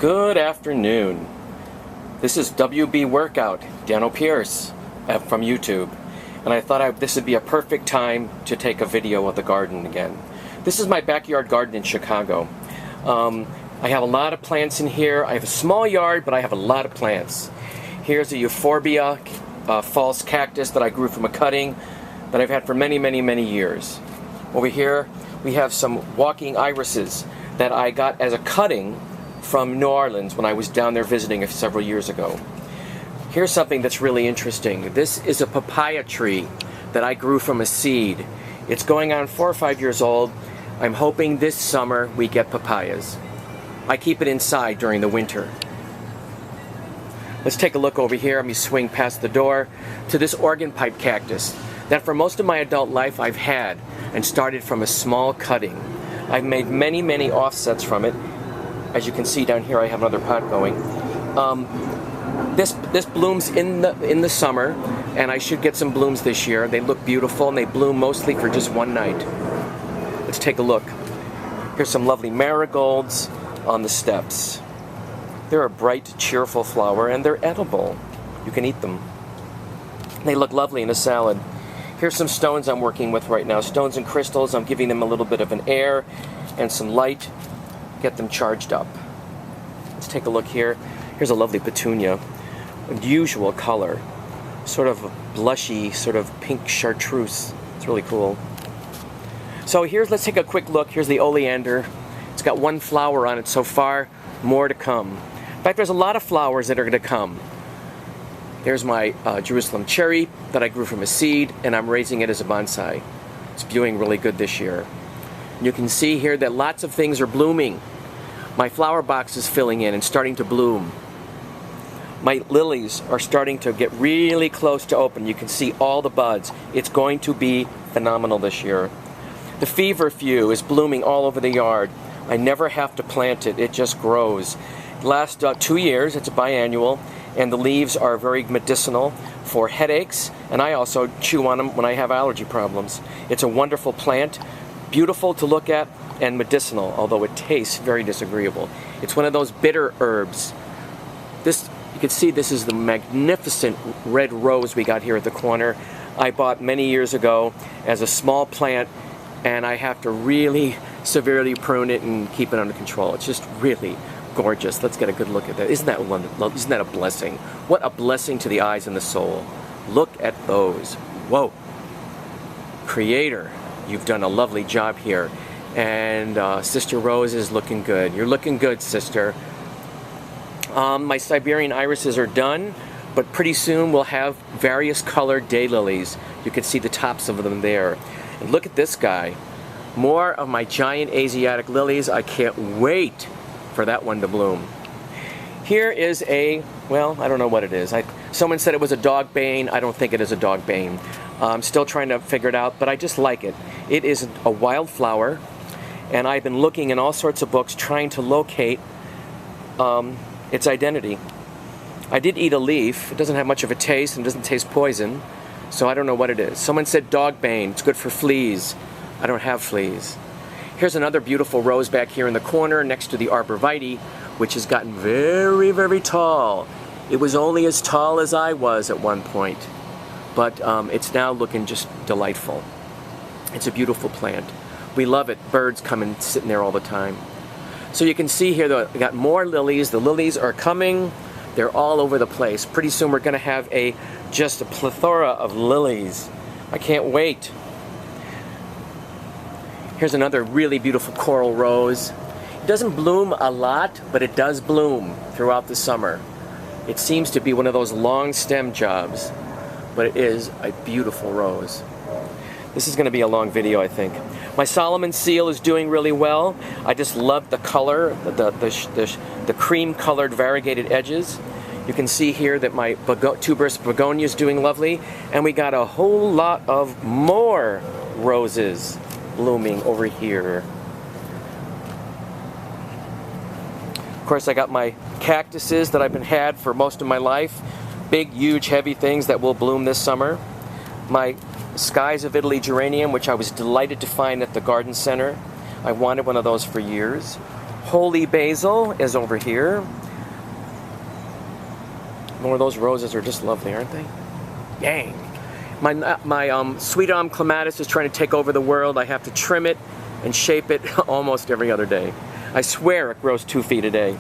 Good afternoon. This is WB Workout, Dano Pierce from YouTube. And I thought this would be a perfect time to take a video of the garden again. This is my backyard garden in Chicago. I have a lot of plants in here. I have a small yard, but I have a lot of plants. Here's a euphorbia false cactus that I grew from a cutting that I've had for many, many, many years. Over here, we have some walking irises that I got as a cutting from New Orleans when I was down there visiting several years ago. Here's something that's really interesting. This is a papaya tree that I grew from a seed. It's going on 4 or 5 years old. I'm hoping this summer we get papayas. I keep it inside during the winter. Let's take a look over here. Let me swing past the door to this organ pipe cactus that for most of my adult life I've had and started from a small cutting. I've made many, many offsets from it. As you can see down here, I have another pot going. This blooms in the summer, and I should get some blooms this year. They look beautiful, and they bloom mostly for just one night. Let's take a look. Here's some lovely marigolds on the steps. They're a bright, cheerful flower, and they're edible. You can eat them. They look lovely in a salad. Here's some stones I'm working with right now. Stones and crystals. I'm giving them a little bit of an air and some light. Get them charged up. Let's take a look here. Here's a lovely petunia. Unusual color. Sort of blushy, sort of pink chartreuse. It's really cool. So let's take a quick look. Here's the oleander. It's got one flower on it so far. More to come. In fact, there's a lot of flowers that are going to come. There's my Jerusalem cherry that I grew from a seed, and I'm raising it as a bonsai. It's doing really good this year. You can see here that lots of things are blooming. My flower box is filling in and starting to bloom. My lilies are starting to get really close to open. You can see all the buds. It's going to be phenomenal this year. The feverfew is blooming all over the yard. I never have to plant it. It just grows. It lasts 2 years. It's a biannual. And the leaves are very medicinal for headaches. And I also chew on them when I have allergy problems. It's a wonderful plant. Beautiful to look at and medicinal, although it tastes very disagreeable. It's one of those bitter herbs. You can see this is the magnificent red rose we got here at the corner. I bought many years ago as a small plant, and I have to really severely prune it and keep it under control. It's just really gorgeous. Let's get a good look at that. Isn't that a blessing? What a blessing to the eyes and the soul. Look at those. Whoa. Creator, you've done a lovely job here. And Sister Rose is looking good. You're looking good, sister. My Siberian irises are done, but pretty soon we'll have various colored daylilies. You can see the tops of them there. And look at this guy. More of my giant Asiatic lilies. I can't wait for that one to bloom. Here is well, I don't know what it is. Someone said it was a dog bane. I don't think it is a dog bane. I'm still trying to figure it out, but I just like it. It is a wildflower. And I've been looking in all sorts of books trying to locate its identity. I did eat a leaf. It doesn't have much of a taste and doesn't taste poison, so I don't know what it is. Someone said dog bane. It's good for fleas. I don't have fleas. Here's another beautiful rose back here in the corner next to the arborvitae, which has gotten very, very tall. It was only as tall as I was at one point, but it's now looking just delightful. It's a beautiful plant. We love it. Birds come and sit in there all the time. So you can see here that we got more lilies. The lilies are coming. They're all over the place. Pretty soon we're going to have just a plethora of lilies. I can't wait. Here's another really beautiful coral rose. It doesn't bloom a lot, but it does bloom throughout the summer. It seems to be one of those long stem jobs, but it is a beautiful rose. This is going to be a long video, I think. My Solomon seal is doing really well. I just love the color, the cream-colored variegated edges. You can see here that my tuberous begonia is doing lovely, and we got a whole lot of more roses blooming over here. Of course, I got my cactuses that I've had for most of my life. Big, huge, heavy things that will bloom this summer. My Skies of Italy geranium, which I was delighted to find at the garden center. I wanted one of those for years. Holy basil is over here. More of those roses are just lovely, aren't they? Yang. My sweet clematis is trying to take over the world. I have to trim it and shape it almost every other day. I swear it grows 2 feet a day.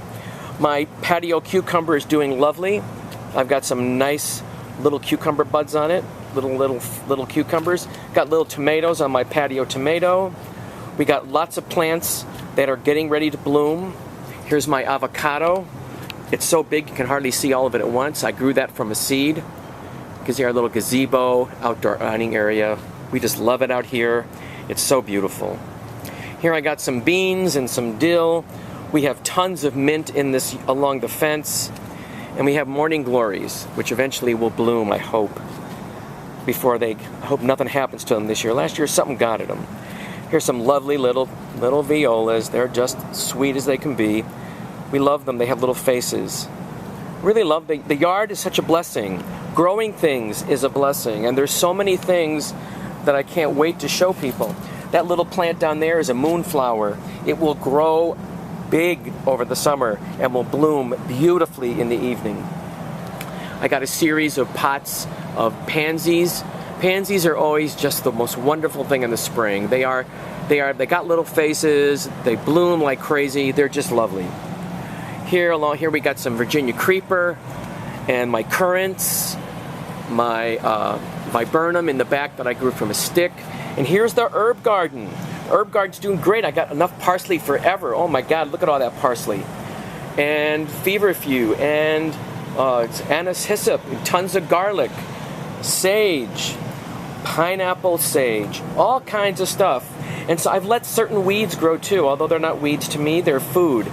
My patio cucumber is doing lovely. I've got some nice little cucumber buds on it. Little cucumbers. Got little tomatoes on my patio tomato. We got lots of plants that are getting ready to bloom. Here's my avocado. It's so big you can hardly see all of it at once. I grew that from a seed. Gives you our little gazebo, outdoor dining area. We just love it out here. It's so beautiful. Here I got some beans and some dill. We have tons of mint in this along the fence. And we have morning glories, which eventually will bloom, I hope. I hope nothing happens to them this year. Last year something got at them. Here's some lovely little violas. They're just sweet as they can be. We love them. They have little faces. Really love the yard is such a blessing. Growing things is a blessing, and there's so many things that I can't wait to show people. That little plant down there is a moonflower. It will grow big over the summer and will bloom beautifully in the evening. I got a series of pots of pansies. Pansies are always just the most wonderful thing in the spring. They got little faces. They bloom like crazy. They're just lovely. Along here we got some Virginia creeper and my currants, my viburnum in the back that I grew from a stick. And here's the herb garden. Herb garden's doing great. I got enough parsley forever. Oh my God, look at all that parsley. And feverfew, and it's anise hyssop, and tons of garlic, sage, pineapple sage, all kinds of stuff. And so I've let certain weeds grow too, although they're not weeds to me, they're food.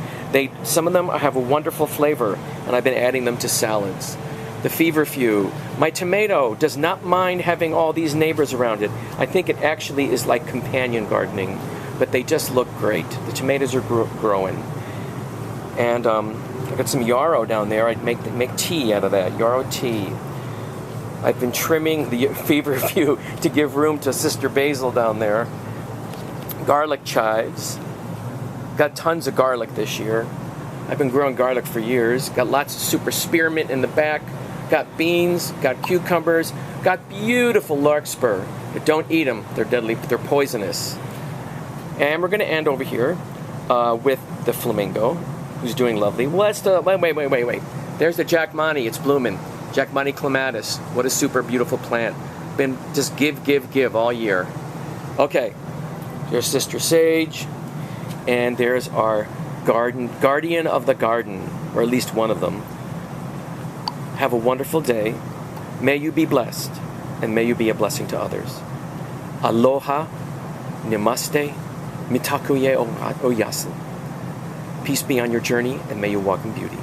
Some of them have a wonderful flavor, and I've been adding them to salads. The feverfew. My tomato does not mind having all these neighbors around it. I think it actually is like companion gardening, but they just look great. The tomatoes are growing. And I got some yarrow down there. I'd make tea out of that, yarrow tea. I've been trimming the feverfew to give room to Sister Basil down there. Garlic chives. Got tons of garlic this year. I've been growing garlic for years. Got lots of super spearmint in the back. Got beans, got cucumbers, got beautiful larkspur. But don't eat them, they're deadly, they're poisonous. And we're gonna end over here with the flamingo, who's doing lovely. Well, that's the, wait. There's the jackmani, it's blooming. Jackmani clematis, what a super beautiful plant. Been just give all year. Okay, there's Sister Sage, and there's our guardian of the garden, or at least one of them. Have a wonderful day. May you be blessed, and may you be a blessing to others. Aloha, namaste, mitakuye oyasu. Peace be on your journey, and may you walk in beauty.